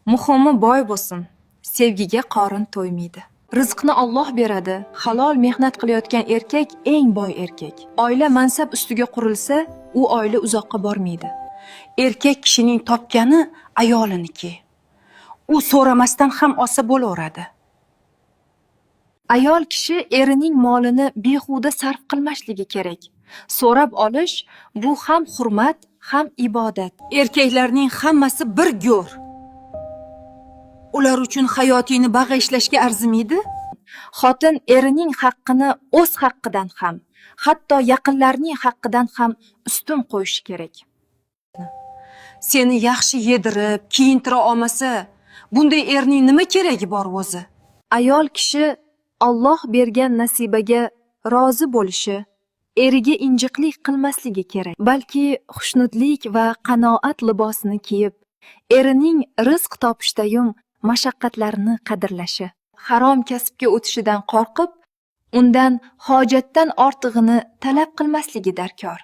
Muhimi boy bo'lsin, sevgiga qorin to'ymaydi. Rizqni Alloh beradi. Halol mehnat qilayotgan erkak eng boy erkak. Oila mansab ustiga qurilsa, u oila uzoqqa bormaydi. Erkak kishining topgani ayoliniki. U so'ramasdan ham olsa bo'laveradi. Ayol kishi erining molini behuda sarf qilmasligi kerak. So'rab olish bu ham hurmat, ham ibodat. Erkaklarning hammasi bir go'r. Ular uchun hayotingni bag'ishlashga arzimaydi? Xotin erining haqqini o'z haqqidan ham, hatto yaqinlarning haqqidan ham ustun qo'yishi kerak. Seni yaxshi yedirib, kiyintira olmasa, bunday erning nima keragi bor o'zi? Ayol kishi Alloh bergan nasibaga rozi bo'lishi, eriga injiqlik qilmasligi kerak. Balki xushnudlik va qanoat libosini kiyib, erining rizq topishdayum mashaqqatlarini qadrlashi, harom kasbga o'tishidan qo'rqib, undan hojatdan ortig'ini talab qilmasligi darkor.